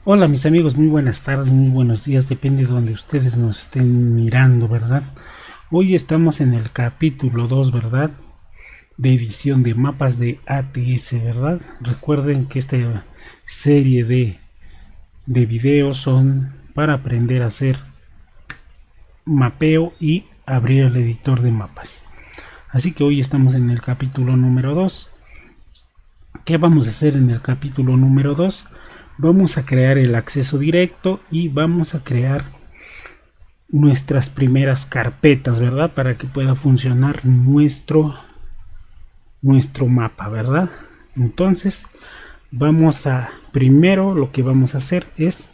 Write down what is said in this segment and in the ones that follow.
Hola mis amigos, muy buenas tardes, muy buenos días, depende de donde ustedes nos estén mirando, ¿verdad? Hoy estamos en el capítulo 2, ¿verdad? De edición de mapas de ATS, ¿verdad? Recuerden que esta serie de videos son para aprender a hacer mapeo y abrir el editor de mapas. Así que hoy estamos en el capítulo número 2. ¿Qué vamos a hacer en el capítulo número 2? Vamos a crear el acceso directo y vamos a crear nuestras primeras carpetas, ¿verdad? Para que pueda funcionar nuestro mapa, ¿verdad? Entonces, primero lo que vamos a hacer es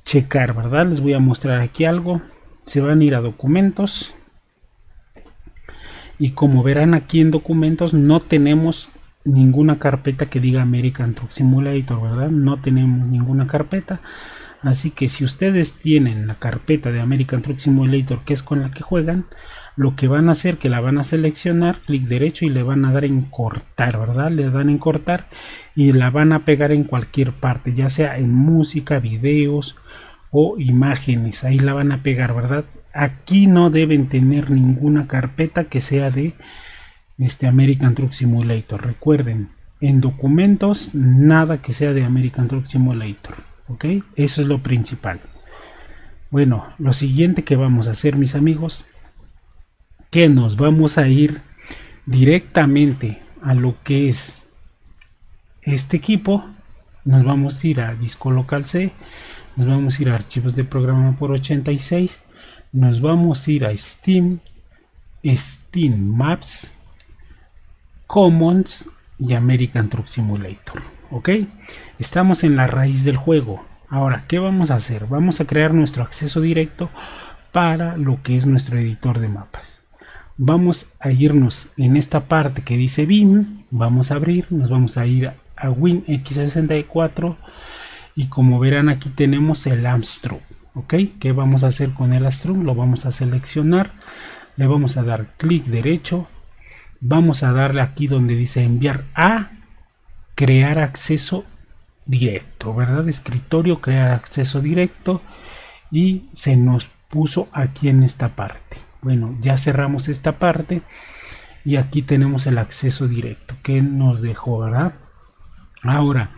checar, ¿verdad? Les voy a mostrar aquí algo. Se van a ir a documentos. Y como verán aquí en documentos, no tenemos ninguna carpeta que diga American Truck Simulator, ¿verdad? No tenemos ninguna carpeta. Así que si ustedes tienen la carpeta de American Truck Simulator, que es con la que juegan, lo que van a hacer que la van a seleccionar, clic derecho y le van a dar en cortar, ¿verdad? Le dan en cortar y la van a pegar en cualquier parte, ya sea en música, videos o imágenes. Ahí la van a pegar, ¿verdad? Aquí no deben tener ninguna carpeta que sea de American Truck Simulator. Recuerden, en documentos, nada que sea de American Truck Simulator. ¿Ok? Eso es lo principal. Bueno, lo siguiente que vamos a hacer, mis amigos, que nos vamos a ir directamente a lo que es este equipo. Nos vamos a ir a disco local C, nos vamos a ir a archivos de programa por 86, nos vamos a ir a Steam Maps, Commons y American Truck Simulator. Ok, estamos en la raíz del juego. Ahora, ¿qué vamos a hacer? Vamos a crear nuestro acceso directo para lo que es nuestro editor de mapas. Vamos a irnos en esta parte que dice BIM, vamos a abrir, nos vamos a ir a WinX64 y como verán aquí tenemos el Armstrong. Ok, ¿qué vamos a hacer con el Armstrong? Lo vamos a seleccionar, le vamos a dar clic derecho, vamos a darle aquí donde dice enviar a crear acceso directo, ¿verdad? Escritorio, crear acceso directo y se nos puso aquí en esta parte. Bueno, ya cerramos esta parte y aquí tenemos el acceso directo que nos dejó, ¿verdad? Ahora,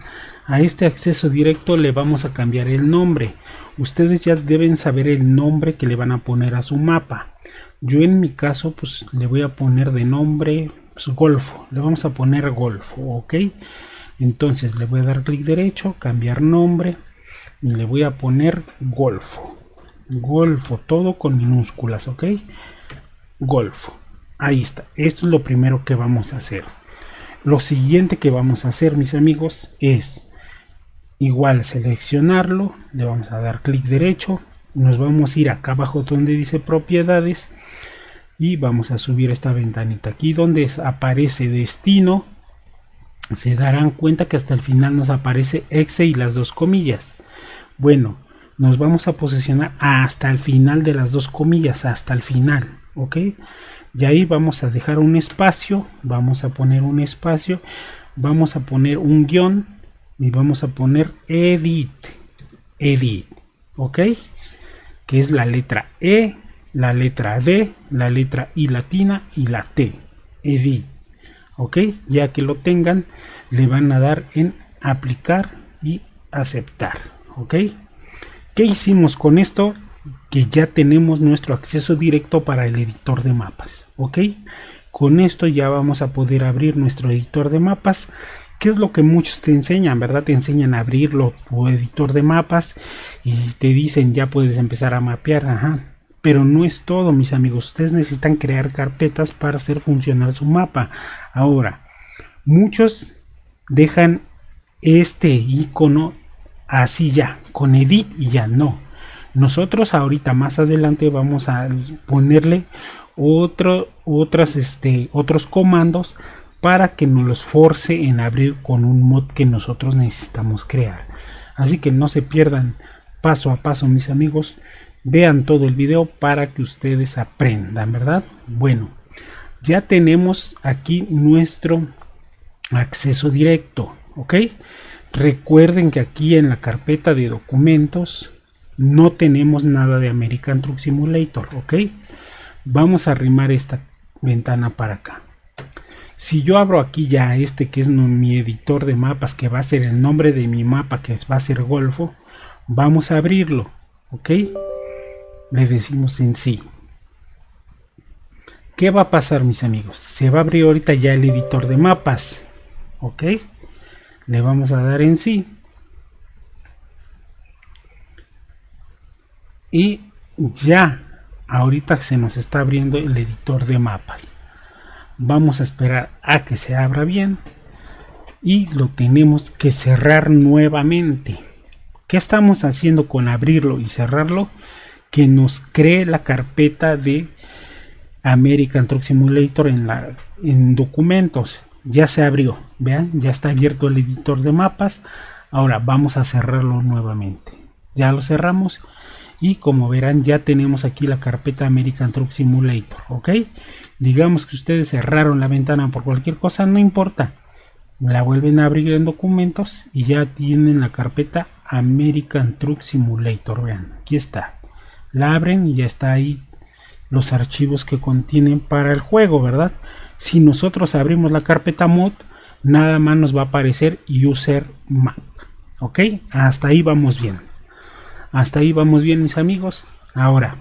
a este acceso directo le vamos a cambiar el nombre. Ustedes ya deben saber el nombre que le van a poner a su mapa. Yo en mi caso, pues le voy a poner de nombre Golfo. Le vamos a poner Golfo, ¿ok? Entonces le voy a dar clic derecho, cambiar nombre y le voy a poner Golfo. Golfo, todo con minúsculas, ¿ok? Golfo. Ahí está. Esto es lo primero que vamos a hacer. Lo siguiente que vamos a hacer, mis amigos, es igual seleccionarlo, le vamos a dar clic derecho, nos vamos a ir acá abajo donde dice propiedades y vamos a subir esta ventanita aquí donde aparece destino. Se darán cuenta que hasta el final nos aparece exe y las dos comillas. Bueno, nos vamos a posicionar hasta el final de las dos comillas, hasta el final, ¿ok? Y ahí vamos a dejar un espacio, vamos a poner un espacio, vamos a poner un guión y vamos a poner edit, ¿ok? Que es la letra E, la letra D, la letra I latina y la T, edit, ¿ok? Ya que lo tengan, le van a dar en aplicar y aceptar, ¿ok? ¿Qué hicimos con esto? Que ya tenemos nuestro acceso directo para el editor de mapas, ¿ok? Con esto ya vamos a poder abrir nuestro editor de mapas, que es lo que muchos te enseñan, ¿verdad? Te enseñan a abrirlo, tu editor de mapas, y te dicen ya puedes empezar a mapear, ajá. Pero no es todo, mis amigos. Ustedes necesitan crear carpetas para hacer funcionar su mapa. Ahora, muchos dejan este icono así ya, con edit y ya no. Nosotros ahorita más adelante vamos a ponerle otros comandos para que nos los force en abrir con un mod que nosotros necesitamos crear. Así que no se pierdan paso a paso, mis amigos. Vean todo el video para que ustedes aprendan, ¿verdad? Bueno, ya tenemos aquí nuestro acceso directo, ¿ok? Recuerden que aquí en la carpeta de documentos no tenemos nada de American Truck Simulator, ¿ok? Vamos a arrimar esta ventana para acá. Si yo abro aquí ya este que es mi editor de mapas, que va a ser el nombre de mi mapa, que va a ser Golfo, vamos a abrirlo, ¿ok? Le decimos en sí. ¿Qué va a pasar, mis amigos? Se va a abrir ahorita ya el editor de mapas, ¿ok? Le vamos a dar en sí. Y ya ahorita se nos está abriendo el editor de mapas. Vamos a esperar a que se abra bien y lo tenemos que cerrar nuevamente. ¿Qué estamos haciendo con abrirlo y cerrarlo? Que nos cree la carpeta de American Truck Simulator en documentos. Ya se abrió, vean, ya está abierto el editor de mapas. Ahora vamos a cerrarlo nuevamente. Ya lo cerramos y como verán ya tenemos aquí la carpeta American Truck Simulator, ¿ok? Digamos que ustedes cerraron la ventana por cualquier cosa, no importa, la vuelven a abrir en documentos y ya tienen la carpeta American Truck Simulator. Vean, aquí está, la abren y ya está ahí los archivos que contienen para el juego, ¿verdad? Si nosotros abrimos la carpeta mod, nada más nos va a aparecer user map, ¿ok? Hasta ahí vamos bien. Hasta ahí vamos bien, mis amigos. Ahora,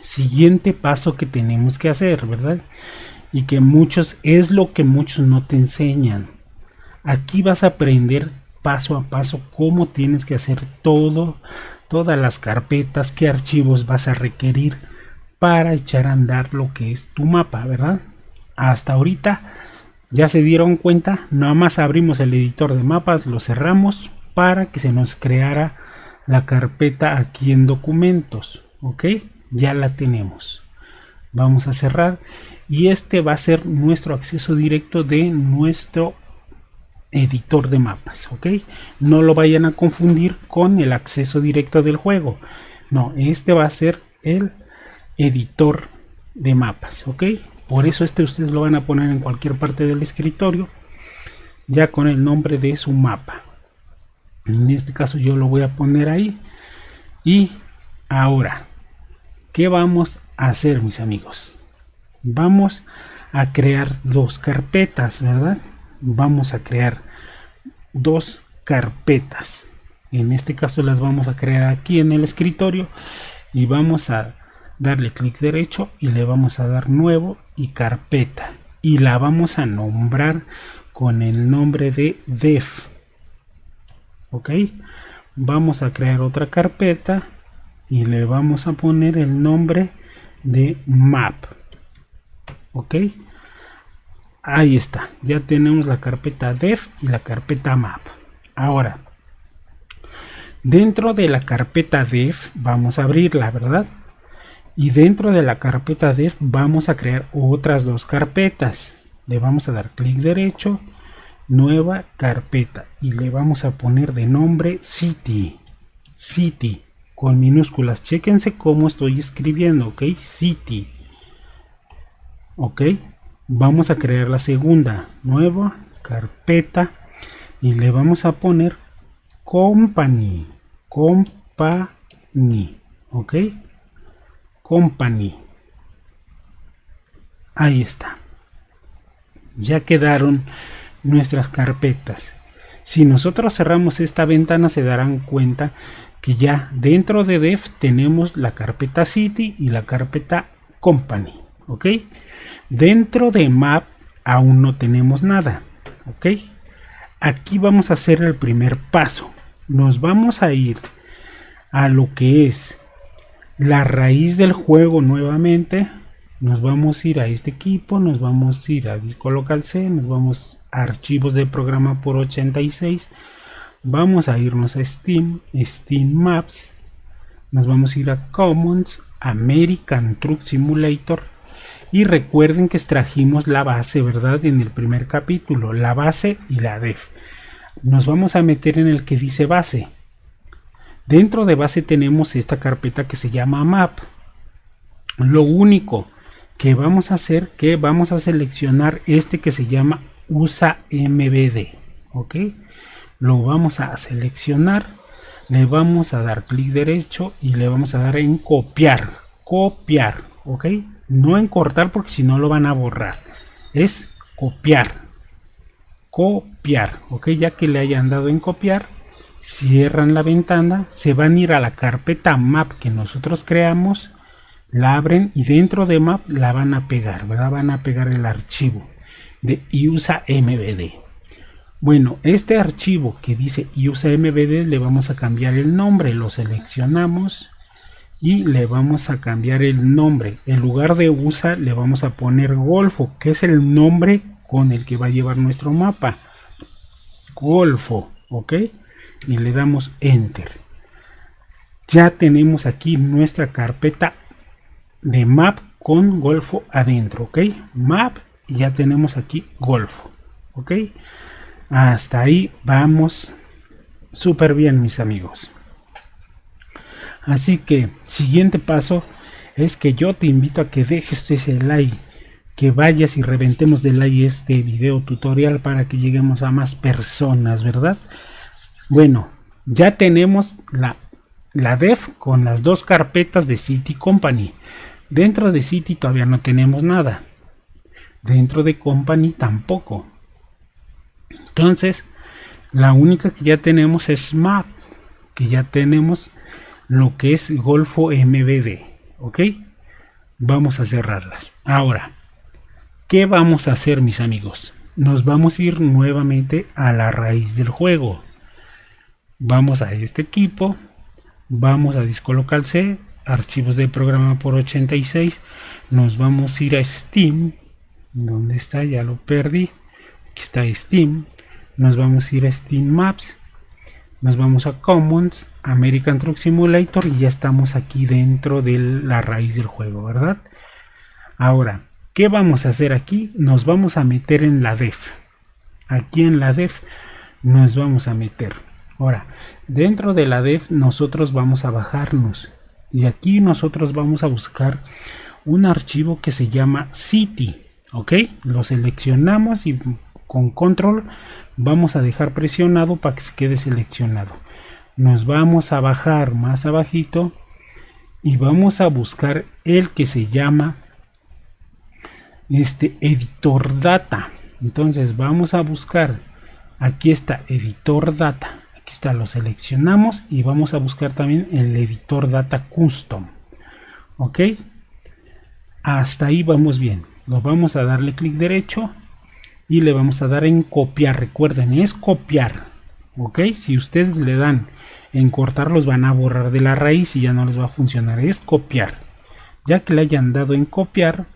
siguiente paso que tenemos que hacer, ¿verdad? Y que es lo que muchos no te enseñan. Aquí vas a aprender paso a paso cómo tienes que hacer todas las carpetas, qué archivos vas a requerir para echar a andar lo que es tu mapa, ¿verdad? Hasta ahorita ya se dieron cuenta, nada más abrimos el editor de mapas, lo cerramos para que se nos creara la carpeta aquí en documentos, ¿ok? Ya la tenemos. Vamos a cerrar y este va a ser nuestro acceso directo de nuestro editor de mapas, ¿ok? No lo vayan a confundir con el acceso directo del juego. No, este va a ser el editor de mapas, ¿ok? Por eso ustedes lo van a poner en cualquier parte del escritorio, ya con el nombre de su mapa. En este caso yo lo voy a poner ahí. Y ahora, ¿qué vamos a hacer, mis amigos? Vamos a crear dos carpetas, ¿verdad? Vamos a crear dos carpetas. En este caso las vamos a crear aquí en el escritorio y vamos a darle clic derecho y le vamos a dar nuevo y carpeta y la vamos a nombrar con el nombre de def. Ok, vamos a crear otra carpeta y le vamos a poner el nombre de map. Ok, ahí está, ya tenemos la carpeta def y la carpeta map. Ahora, dentro de la carpeta def vamos a abrirla, ¿verdad? Y dentro de la carpeta def vamos a crear otras dos carpetas. Le vamos a dar clic derecho, nueva carpeta y le vamos a poner de nombre city con minúsculas. Chéquense cómo estoy escribiendo, ok, city. Ok, vamos a crear la segunda, nueva carpeta y le vamos a poner company, ok, company. Ahí está, ya quedaron nuestras carpetas. Si nosotros cerramos esta ventana se darán cuenta que ya dentro de def tenemos la carpeta city y la carpeta company, ok. Dentro de map aún no tenemos nada, ok. Aquí vamos a hacer el primer paso. Nos vamos a ir a lo que es la raíz del juego nuevamente. Nos vamos a ir a este equipo, nos vamos a ir a disco local C, nos vamos a archivos de programa por 86, vamos a irnos a Steam Maps, nos vamos a ir a Commons, American Truck Simulator y recuerden que extrajimos la base, ¿verdad? En el primer capítulo, la base y la def. Nos vamos a meter en el que dice base. Dentro de base tenemos esta carpeta que se llama map. Lo único que vamos a hacer, que vamos a seleccionar este que se llama usa mbd, ok. lo vamos a seleccionar, le vamos a dar clic derecho y le vamos a dar en copiar, ok, no en cortar porque si no lo van a borrar, es copiar, ok, ya que le hayan dado en copiar, cierran la ventana, se van a ir a la carpeta map que nosotros creamos, la abren y dentro de map la van a pegar, ¿verdad? Van a pegar el archivo de usamvd. Bueno, este archivo que dice usamvd le vamos a cambiar el nombre, lo seleccionamos y le vamos a cambiar el nombre. En lugar de USA le vamos a poner Golfo, que es el nombre con el que va a llevar nuestro mapa. Golfo, ok, y le damos enter. Ya tenemos aquí nuestra carpeta de map con Golfo adentro, ok, map, y ya tenemos aquí Golfo, ok. Hasta ahí vamos súper bien, mis amigos. Así que siguiente paso es que yo te invito a que dejes ese like, que vayas y reventemos de like este video tutorial para que lleguemos a más personas, ¿verdad? Bueno, ya tenemos la dev con las dos carpetas de City Company. Dentro de City todavía no tenemos nada, dentro de Company tampoco. Entonces la única que ya tenemos es map, que ya tenemos lo que es Golfo MVD, ok. Vamos a cerrarlas. Ahora, ¿qué vamos a hacer, mis amigos? Nos vamos a ir nuevamente a la raíz del juego. Vamos a este equipo, vamos a disco local C, archivos de programa por 86, nos vamos a ir a Steam. ¿Dónde está? Ya lo perdí. Aquí está Steam. Nos vamos a ir a Steam Maps, nos vamos a Commons, American Truck Simulator y ya estamos aquí dentro de la raíz del juego, ¿verdad? Ahora, ¿qué vamos a hacer aquí? Nos vamos a meter en la dev. Aquí en la dev nos vamos a meter. Ahora, dentro de la dev nosotros vamos a bajarnos y aquí nosotros vamos a buscar un archivo que se llama City, ¿ok? Lo seleccionamos y con control vamos a dejar presionado para que se quede seleccionado. Nos vamos a bajar más abajito y vamos a buscar el que se llama editor data. Entonces vamos a buscar, aquí está editor data, aquí está, lo seleccionamos y vamos a buscar también el editor data custom, ok. Hasta ahí vamos bien. Lo vamos a darle clic derecho y le vamos a dar en copiar. Recuerden, es copiar, ok. Si ustedes le dan en cortar, los van a borrar de la raíz y ya no les va a funcionar. Es copiar. Ya que le hayan dado en copiar,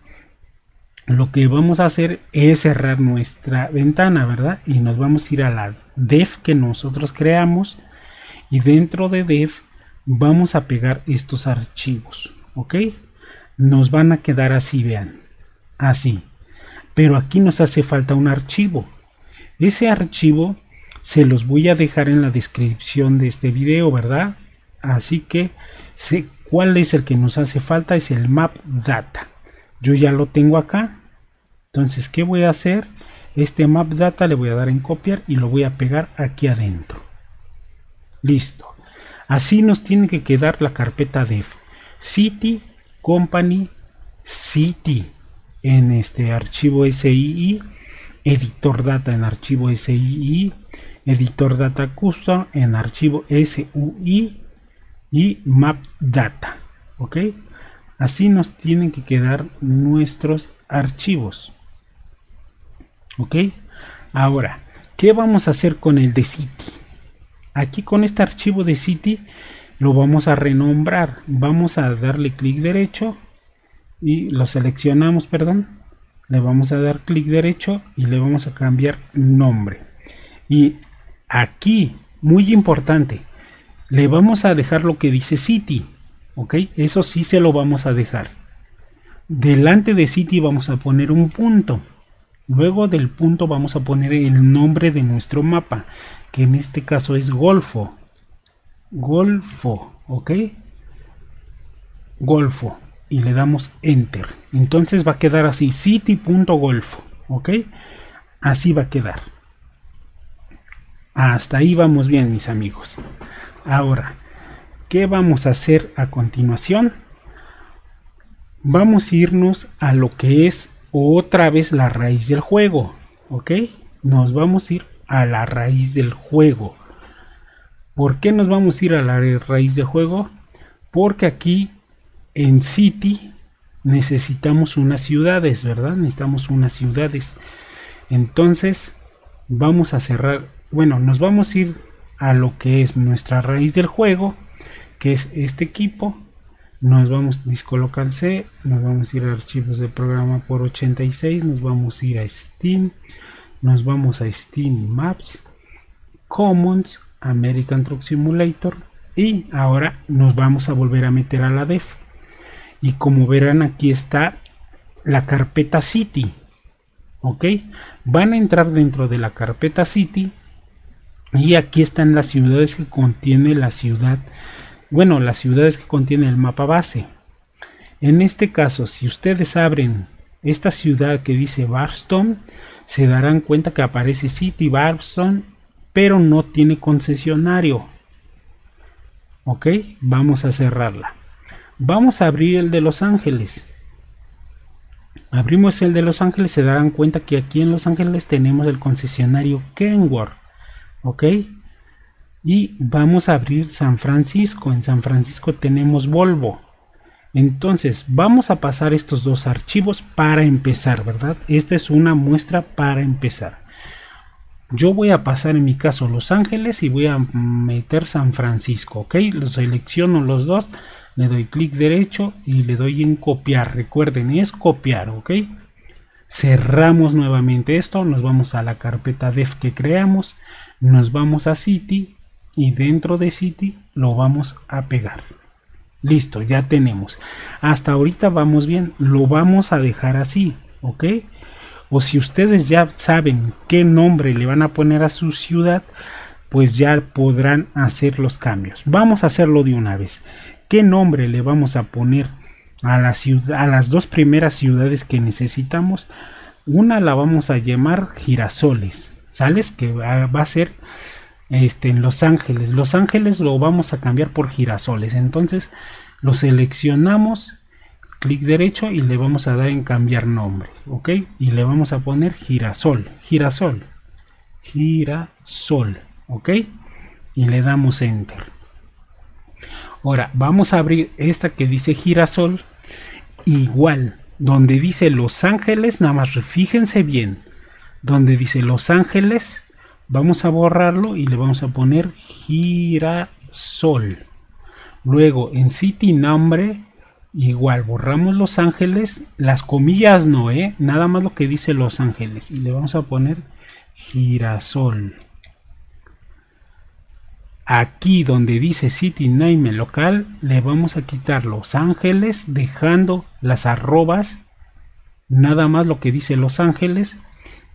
lo que vamos a hacer es cerrar nuestra ventana, ¿verdad? Y nos vamos a ir a la dev que nosotros creamos y dentro de dev vamos a pegar estos archivos, ok. Nos van a quedar así, vean, así. Pero aquí nos hace falta un archivo. Ese archivo se los voy a dejar en la descripción de este video, ¿verdad? Así que sé cuál es el que nos hace falta, es el map data. Yo ya lo tengo acá. Entonces, ¿qué voy a hacer? Este map data le voy a dar en copiar y lo voy a pegar aquí adentro. Listo. Así nos tiene que quedar la carpeta dev. City, Company, City en este archivo SII, editor data en archivo SII, editor data custom en archivo SUI y map data, ok. Así nos tienen que quedar nuestros archivos, ok. Ahora, ¿qué vamos a hacer con el de City? Aquí con este archivo de City lo vamos a renombrar. Vamos a darle clic derecho y lo seleccionamos, perdón, le vamos a dar clic derecho y le vamos a cambiar nombre. Y aquí, muy importante, le vamos a dejar lo que dice City, ok, eso sí se lo vamos a dejar. Delante de City vamos a poner un punto, luego del punto vamos a poner el nombre de nuestro mapa, que en este caso es Golfo, ok, Golfo, y le damos enter. Entonces va a quedar así, city.golfo, ok, así va a quedar. Hasta ahí vamos bien, mis amigos. Ahora, ¿qué vamos a hacer a continuación? Vamos a irnos a lo que es otra vez la raíz del juego, ¿ok? Nos vamos a ir a la raíz del juego. ¿Por qué nos vamos a ir a la raíz del juego? Porque aquí en City necesitamos unas ciudades, ¿verdad? Necesitamos unas ciudades. Entonces vamos a cerrar, bueno, nos vamos a ir a lo que es nuestra raíz del juego, que es este equipo. Nos vamos a disco local C, nos vamos a ir a archivos de programa por 86, nos vamos a ir a Steam, nos vamos a Steam Maps, Commons, American Truck Simulator, y ahora nos vamos a volver a meter a la def. Y como verán, aquí está la carpeta City, ok, van a entrar dentro de la carpeta City y aquí están las ciudades que contiene la ciudad. Bueno, las ciudades que contiene el mapa base. En este caso, si ustedes abren esta ciudad que dice Bardstown, se darán cuenta que aparece City Bardstown, pero no tiene concesionario. Ok, vamos a cerrarla. Vamos a abrir el de Los Ángeles. Abrimos el de Los Ángeles, se darán cuenta que aquí en Los Ángeles tenemos el concesionario Kenworth. Ok. Y vamos a abrir San Francisco. En San Francisco tenemos Volvo. Entonces vamos a pasar estos dos archivos para empezar, ¿verdad? Esta es una muestra para empezar. Yo voy a pasar en mi caso Los Ángeles y voy a meter San Francisco, ¿ok? Lo selecciono los dos, le doy clic derecho y le doy en copiar. Recuerden, es copiar, ¿ok? Cerramos nuevamente esto, nos vamos a la carpeta def que creamos, nos vamos a City. Y dentro de City lo vamos a pegar. Listo, ya tenemos. Hasta ahorita vamos bien. Lo vamos a dejar así, ¿ok? O si ustedes ya saben qué nombre le van a poner a su ciudad, pues ya podrán hacer los cambios. Vamos a hacerlo de una vez. ¿Qué nombre le vamos a poner a la ciudad, a las dos primeras ciudades que necesitamos? Una la vamos a llamar Girasoles, ¿sales? Que va a ser en Los Ángeles. Los Ángeles lo vamos a cambiar por Girasoles. Entonces lo seleccionamos, clic derecho y le vamos a dar en cambiar nombre, ok, y le vamos a poner Girasol, ok, y le damos enter. Ahora vamos a abrir esta que dice Girasol, igual donde dice Los Ángeles, nada más fíjense bien, donde dice Los Ángeles vamos a borrarlo y le vamos a poner Girasol. Luego en City nombre igual borramos Los Ángeles, las comillas no, nada más lo que dice Los Ángeles, y le vamos a poner Girasol. Aquí donde dice City Name local le vamos a quitar Los Ángeles, dejando las arrobas, nada más lo que dice Los Ángeles,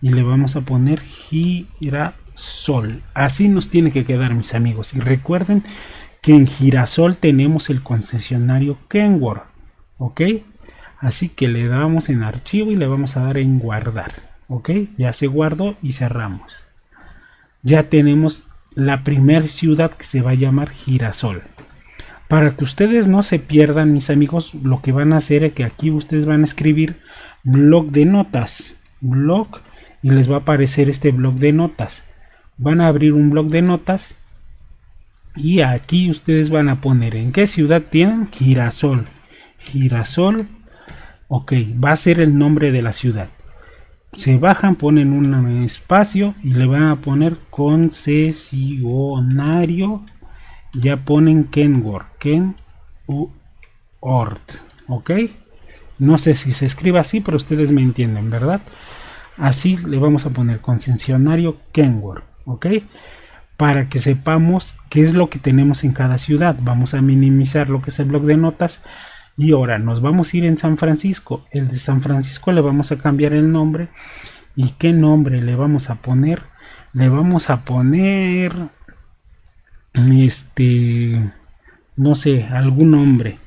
y le vamos a poner Girasol. Así nos tiene que quedar, mis amigos, y recuerden que en Girasol tenemos el concesionario Kenworth, ok, así que le damos en archivo y le vamos a dar en guardar, ok, ya se guardó y cerramos. Ya tenemos la primera ciudad que se va a llamar Girasol. Para que ustedes no se pierdan, mis amigos, lo que van a hacer es que aquí ustedes van a escribir blog de notas, blog, y les va a aparecer este blog de notas. Van a abrir un blog de notas y aquí ustedes van a poner en qué ciudad tienen Girasol. Girasol, ok, va a ser el nombre de la ciudad. Se bajan, ponen un espacio y le van a poner concesionario. Ya ponen Kenworth, ok. No sé si se escribe así, pero ustedes me entienden, ¿verdad? Así le vamos a poner concesionario Kenworth, ok, para que sepamos qué es lo que tenemos en cada ciudad. Vamos a minimizar lo que es el blog de notas y ahora nos vamos a ir en San Francisco. El de San Francisco le vamos a cambiar el nombre. ¿Y qué nombre le vamos a poner? Le vamos a poner no sé, algún nombre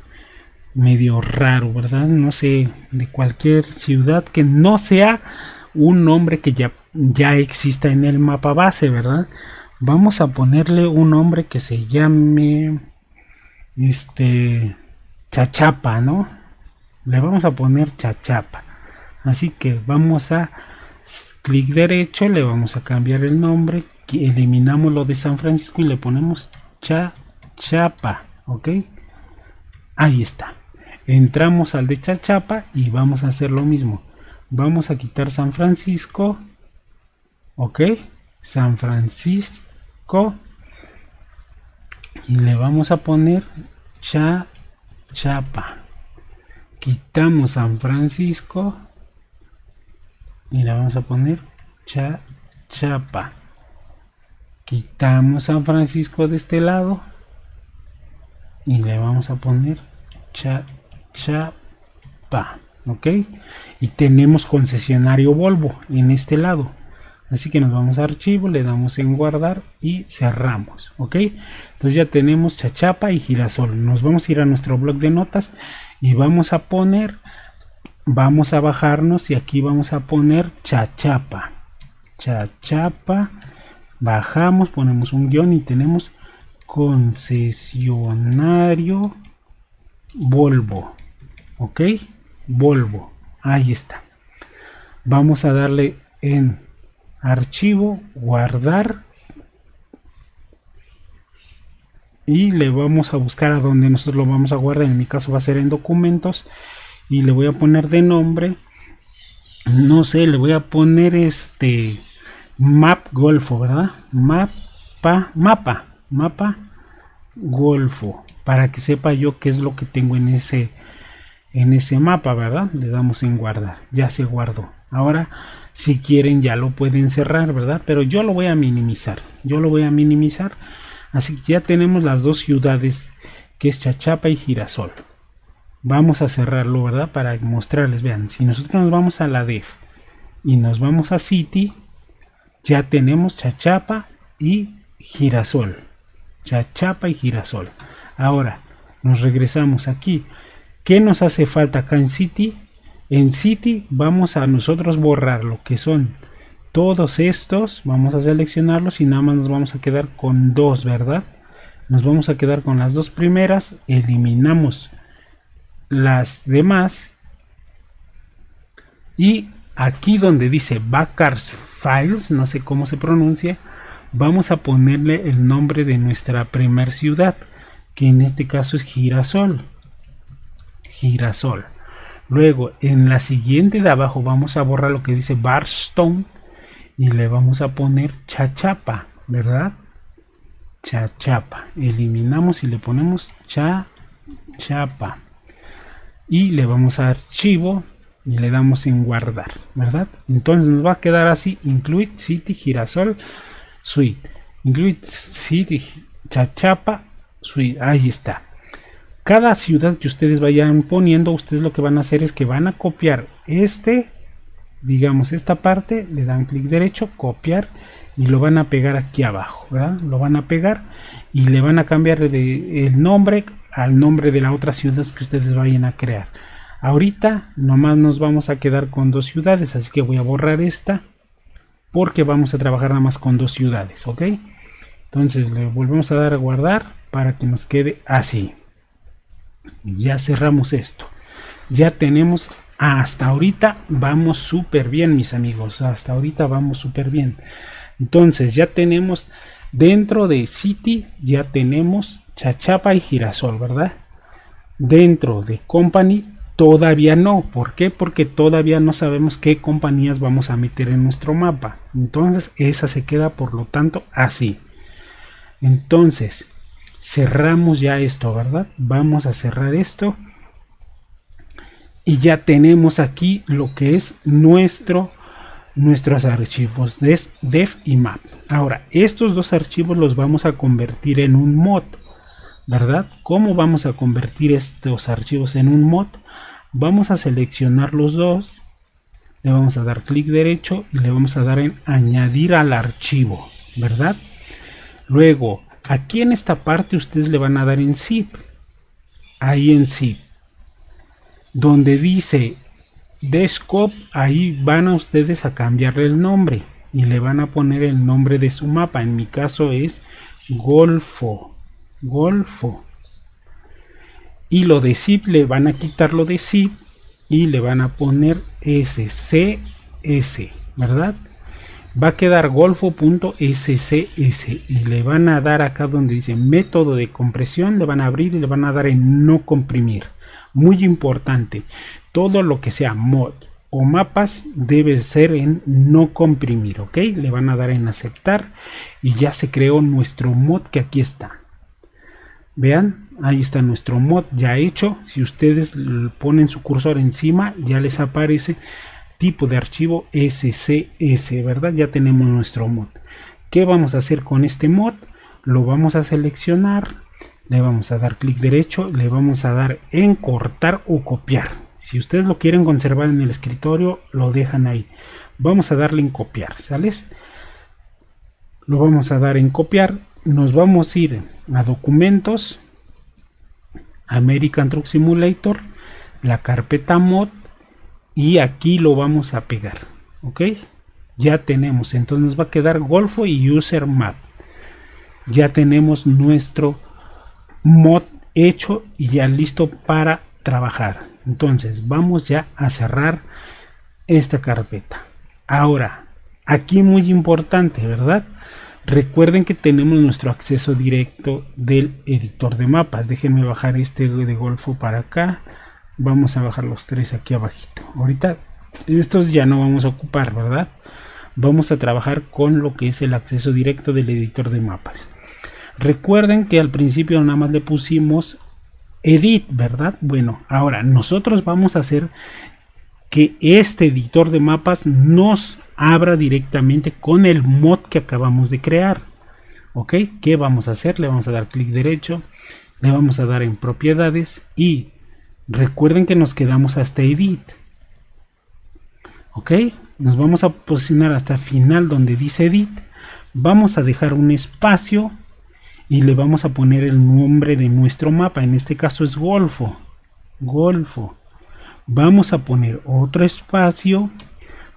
medio raro, ¿verdad? No sé, de cualquier ciudad que no sea un nombre que ya exista en el mapa base, ¿verdad? Vamos a ponerle un nombre que se llame Chachapa, ¿no? Le vamos a poner Chachapa. Así que vamos a clic derecho, le vamos a cambiar el nombre, eliminamos lo de San Francisco y le ponemos Chachapa, ¿ok? Ahí está. Entramos al de Chachapa y vamos a hacer lo mismo. Vamos a quitar San Francisco, ¿ok? San Francisco, y le vamos a poner Chapa. Quitamos San Francisco y le vamos a poner Chapa. Quitamos San Francisco de este lado y le vamos a poner Chapa, ¿ok? Y tenemos concesionario Volvo en este lado. Así que nos vamos a archivo, le damos en guardar y cerramos, ¿ok? Entonces ya tenemos Chachapa y Girasol. Nos vamos a ir a nuestro blog de notas y vamos a bajarnos y aquí vamos a poner Chachapa. Chachapa, bajamos, ponemos un guión y tenemos concesionario Volvo, ¿ok? Volvo, ahí está. Vamos a darle en archivo, guardar y le vamos a buscar a donde nosotros lo vamos a guardar. En mi caso va a ser en documentos y le voy a poner de nombre, no sé, le voy a poner map golfo, ¿verdad? Mapa golfo, para que sepa yo qué es lo que tengo en ese mapa, ¿verdad? Le damos en guardar, ya se guardó. Ahora si quieren ya lo pueden cerrar, ¿verdad? Pero yo lo voy a minimizar, así que ya tenemos las dos ciudades, que es Chachapa y Girasol. Vamos a cerrarlo, ¿verdad? Para mostrarles, vean, si nosotros nos vamos a la def y nos vamos a city, ya tenemos Chachapa y Girasol. Chachapa y Girasol. Ahora nos regresamos aquí. ¿Qué nos hace falta acá en city? En city vamos a nosotros borrar lo que son todos estos, vamos a seleccionarlos y nada más nos vamos a quedar con dos, ¿verdad? Nos vamos a quedar con las dos primeras, eliminamos las demás y aquí donde dice Backers Files, no sé cómo se pronuncia, vamos a ponerle el nombre de nuestra primer ciudad, que en este caso es Girasol. Luego en la siguiente de abajo vamos a borrar lo que dice Barstone y le vamos a poner Chachapa, ¿verdad? Chachapa. Eliminamos y le ponemos Chachapa. Y le vamos a archivo y le damos en guardar, ¿verdad? Entonces nos va a quedar así: Include City Girasol Suite. Include City Chachapa Suite. Ahí está. Cada ciudad que ustedes vayan poniendo, ustedes lo que van a hacer es que van a copiar digamos esta parte, le dan clic derecho, copiar y lo van a pegar aquí abajo, ¿verdad? Lo van a pegar y le van a cambiar el nombre al nombre de la otra ciudad que ustedes vayan a crear. Ahorita nomás nos vamos a quedar con dos ciudades, así que voy a borrar esta porque vamos a trabajar nada más con dos ciudades, ¿ok? Entonces le volvemos a dar a guardar para que nos quede así. Ya cerramos esto, ya tenemos, hasta ahorita vamos súper bien, mis amigos, hasta ahorita vamos súper bien. Entonces ya tenemos dentro de City, ya tenemos Chachapa y Girasol, ¿verdad? Dentro de Company todavía no. ¿Por qué? Porque todavía no sabemos qué compañías vamos a meter en nuestro mapa. Entonces esa se queda, por lo tanto, así. Entonces cerramos ya esto, ¿verdad? Vamos a cerrar esto y ya tenemos aquí lo que es nuestros archivos def y map. Ahora estos dos archivos los vamos a convertir en un mod, ¿verdad? ¿Cómo vamos a convertir estos archivos en un mod? Vamos a seleccionar los dos, le vamos a dar clic derecho y le vamos a dar en añadir al archivo, ¿verdad? Luego aquí en esta parte ustedes le van a dar en zip, ahí en zip, donde dice Desktop, ahí van a ustedes a cambiarle el nombre, y le van a poner el nombre de su mapa. En mi caso es Golfo. Y lo de zip le van a quitar lo de zip y le van a poner SCS, ¿verdad? Va a quedar golfo.scc y le van a dar acá donde dice método de compresión, le van a abrir y le van a dar en no comprimir. Muy importante, todo lo que sea mod o mapas debe ser en no comprimir, ¿ok? Le van a dar en aceptar y ya se creó nuestro mod, que aquí está. Vean, ahí está nuestro mod ya hecho. Si ustedes ponen su cursor encima, ya les aparece tipo de archivo SCS, ¿verdad? Ya tenemos nuestro mod. ¿Qué vamos a hacer con este mod? Lo vamos a seleccionar, le vamos a dar clic derecho, le vamos a dar en cortar o copiar. Si ustedes lo quieren conservar en el escritorio, lo dejan ahí. Vamos a darle en copiar, ¿sales? Lo vamos a dar en copiar. Nos vamos a ir a documentos, American Truck Simulator, la carpeta mod, y aquí lo vamos a pegar, ok. Ya tenemos, entonces nos va a quedar Golfo y User Map. Ya tenemos nuestro mod hecho y ya listo para trabajar. Entonces vamos ya a cerrar esta carpeta. Ahora, aquí muy importante, ¿verdad? Recuerden que tenemos nuestro acceso directo del editor de mapas. Déjenme bajar este de Golfo para acá. Vamos a bajar los tres aquí abajito. Ahorita estos ya no vamos a ocupar, ¿verdad? Vamos a trabajar con lo que es el acceso directo del editor de mapas. Recuerden que al principio nada más le pusimos edit, ¿verdad? Bueno, ahora nosotros vamos a hacer que este editor de mapas nos abra directamente con el mod que acabamos de crear. ¿Ok? ¿Qué vamos a hacer? Le vamos a dar clic derecho, le vamos a dar en propiedades y recuerden que nos quedamos hasta edit. ¿Ok? Nos vamos a posicionar hasta el final donde dice edit. Vamos a dejar un espacio y le vamos a poner el nombre de nuestro mapa. En este caso es Golfo. Vamos a poner otro espacio,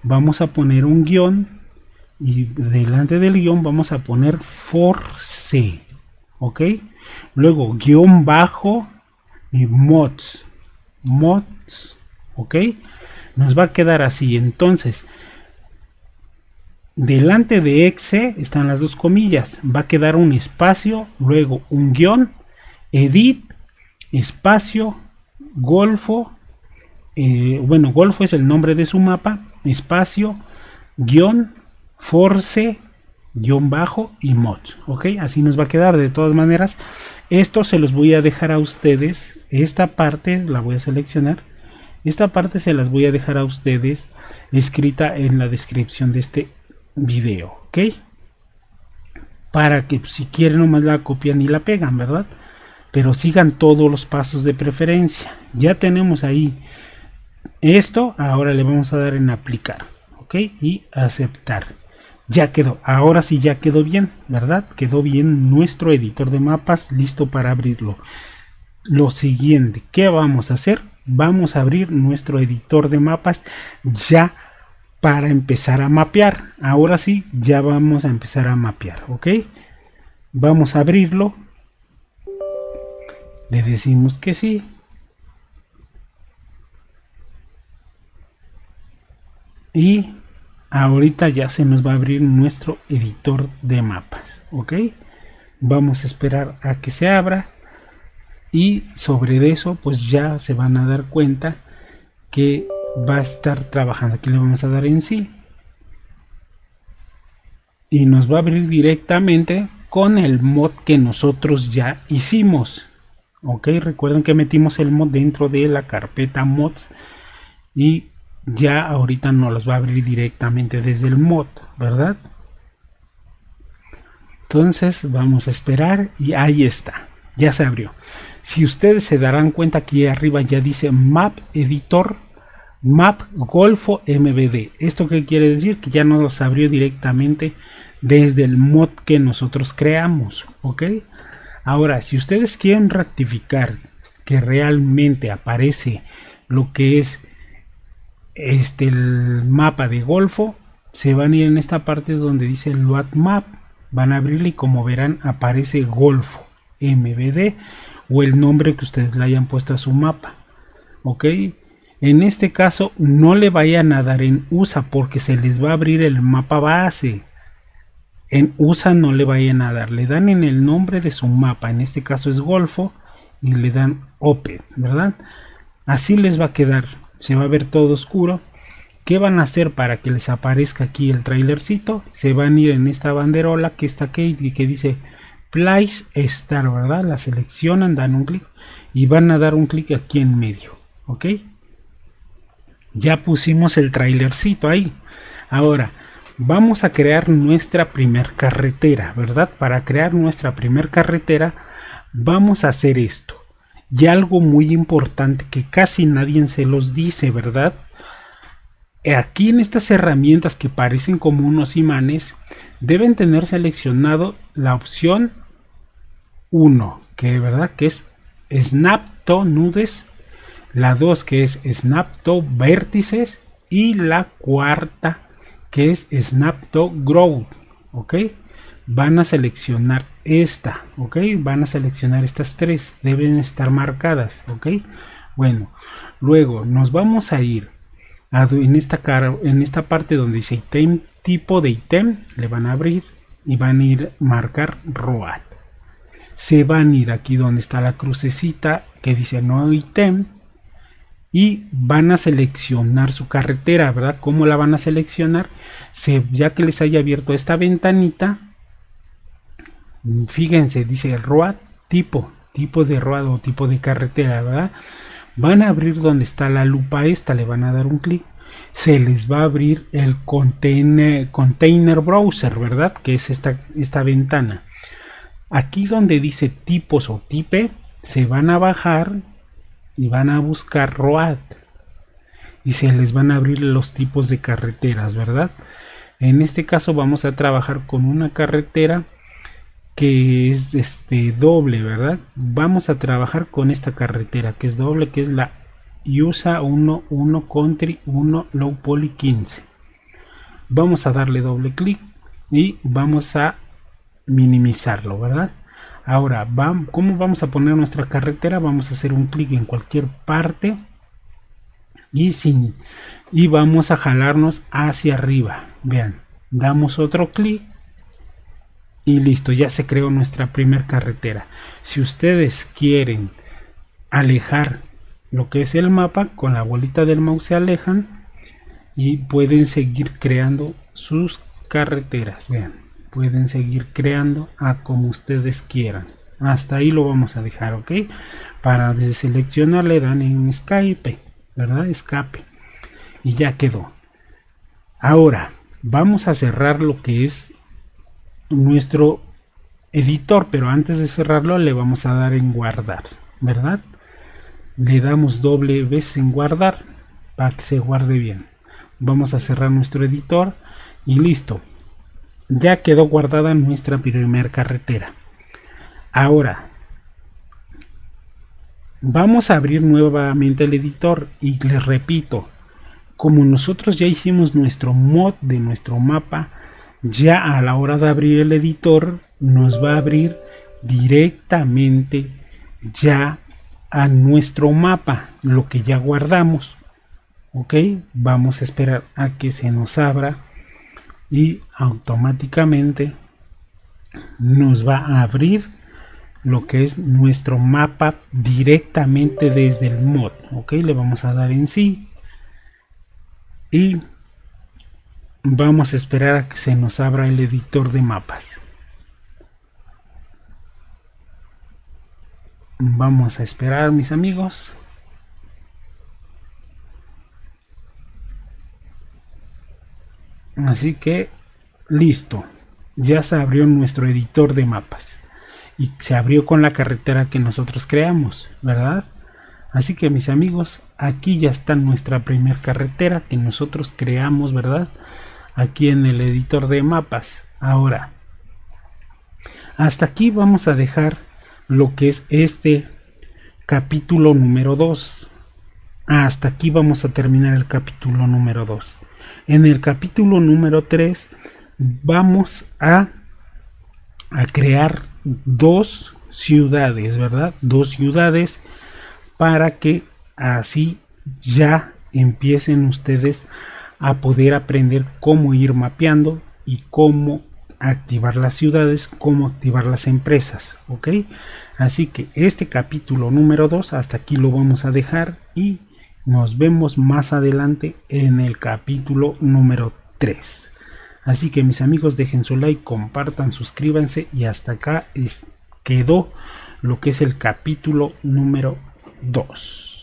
vamos a poner un guión y delante del guión vamos a poner force, ok. Luego guión bajo y mods, ok. Nos va a quedar así. Entonces delante de exe están las dos comillas, va a quedar un espacio, luego un guión, edit, espacio, Golfo. Bueno, Golfo es el nombre de su mapa, espacio, guión, force, guión bajo y mods, ok. Así nos va a quedar. De todas maneras, esto se los voy a dejar a ustedes. Esta parte la voy a seleccionar, esta parte se las voy a dejar a ustedes escrita en la descripción de este video, ok, para que si quieren nomás la copian y la pegan, ¿verdad? Pero sigan todos los pasos de preferencia. Ya tenemos ahí esto. Ahora le vamos a dar en aplicar, ok, y aceptar. Ya quedó. Ahora sí ya quedó bien, ¿verdad? Quedó bien nuestro editor de mapas, listo para abrirlo. Lo siguiente que vamos a hacer, vamos a abrir nuestro editor de mapas ya para empezar a mapear. Ahora sí ya vamos a empezar a mapear, ok. Vamos a abrirlo, le decimos que sí. Y ahorita ya se nos va a abrir nuestro editor de mapas, ok. Vamos a esperar a que se abra y sobre eso pues ya se van a dar cuenta que va a estar trabajando. Aquí le vamos a dar en sí y nos va a abrir directamente con el mod que nosotros ya hicimos, ok. Recuerden que metimos el mod dentro de la carpeta mods y ya ahorita nos los va a abrir directamente desde el mod, ¿verdad? Entonces vamos a esperar y ahí está, ya se abrió. Si ustedes se darán cuenta, aquí arriba ya dice Map Editor, Map Golfo MBD. ¿Esto qué quiere decir? Que ya nos abrió directamente desde el mod que nosotros creamos, ¿ok? Ahora, si ustedes quieren rectificar que realmente aparece lo que es el mapa de Golfo, se van a ir en esta parte donde dice Load Map, van a abrirle y como verán aparece Golfo MBD o el nombre que ustedes le hayan puesto a su mapa. Ok, en este caso no le vayan a dar en USA porque se les va a abrir el mapa base. En USA no le vayan a dar, le dan en el nombre de su mapa, en este caso es Golfo, y le dan Open, ¿verdad? Así les va a quedar, se va a ver todo oscuro. ¿Qué van a hacer para que les aparezca aquí el trailercito? Se van a ir en esta banderola que está aquí y que dice Place Start, ¿verdad? La seleccionan, dan un clic y van a dar un clic aquí en medio, ¿ok? Ya pusimos el trailercito ahí. Ahora vamos a crear nuestra primer carretera, ¿verdad? Para crear nuestra primer carretera vamos a hacer esto. Y algo muy importante que casi nadie se los dice, ¿verdad? Aquí en estas herramientas que parecen como unos imanes, deben tener seleccionado la opción 1, que verdad que es Snap to Nudes, la 2 que es Snap to Vértices y la cuarta que es Snap to Growth, ¿ok? Van a seleccionar esta, ¿ok? Van a seleccionar estas tres, deben estar marcadas, ¿ok? Bueno, luego nos vamos a ir en esta parte donde dice item, tipo de ítem, le van a abrir y van a ir marcar Road. Se van a ir aquí donde está la crucecita que dice no ítem y van a seleccionar su carretera, ¿verdad? ¿Cómo la van a seleccionar? Ya que les haya abierto esta ventanita, fíjense, dice Road, tipo de road o tipo de carretera, ¿verdad? Van a abrir donde está la lupa esta, le van a dar un clic, se les va a abrir el container browser, ¿verdad? Que es esta ventana. Aquí donde dice tipos o type, se van a bajar y van a buscar Road y se les van a abrir los tipos de carreteras, ¿verdad? En este caso vamos a trabajar con una carretera que es doble, ¿verdad? Vamos a trabajar con esta carretera que es doble, que es la USA 1 Country 1 Low Poly 15. Vamos a darle doble clic y vamos a minimizarlo, ¿verdad? Ahora, ¿cómo vamos a poner nuestra carretera? Vamos a hacer un clic en cualquier parte y vamos a jalarnos hacia arriba. Vean, damos otro clic y listo, ya se creó nuestra primer carretera. Si ustedes quieren alejar lo que es el mapa, con la bolita del mouse se alejan y pueden seguir creando sus carreteras. Vean, pueden seguir creando a como ustedes quieran. Hasta ahí lo vamos a dejar, ¿ok? Para deseleccionar le dan en escape, ¿verdad? Escape. Y ya quedó. Ahora vamos a cerrar lo que es nuestro editor, pero antes de cerrarlo le vamos a dar en guardar, ¿verdad? Le damos doble vez en guardar para que se guarde bien. Vamos a cerrar nuestro editor y listo, ya quedó guardada nuestra primera carretera. Ahora vamos a abrir nuevamente el editor y les repito, como nosotros ya hicimos nuestro mod de nuestro mapa, ya a la hora de abrir el editor nos va a abrir directamente ya a nuestro mapa, lo que ya guardamos. Ok, vamos a esperar a que se nos abra y automáticamente nos va a abrir lo que es nuestro mapa directamente desde el mod. Ok, le vamos a dar en sí y vamos a esperar a que se nos abra el editor de mapas. Vamos a esperar, mis amigos. Así que listo, ya se abrió nuestro editor de mapas y se abrió con la carretera que nosotros creamos, ¿verdad? Así que mis amigos, aquí ya está nuestra primera carretera que nosotros creamos, ¿verdad? Aquí en el editor de mapas. Ahora, hasta aquí vamos a dejar lo que es este capítulo número 2. Hasta aquí vamos a terminar el capítulo número 2. En el capítulo número 3 vamos a crear dos ciudades, ¿verdad? Dos ciudades para que así ya empiecen ustedes a poder aprender cómo ir mapeando y cómo activar las ciudades, cómo activar las empresas, ¿ok? Así que este capítulo número 2 hasta aquí lo vamos a dejar y nos vemos más adelante en el capítulo número 3. Así que mis amigos, dejen su like, compartan, suscríbanse y hasta acá quedó lo que es el capítulo número 2.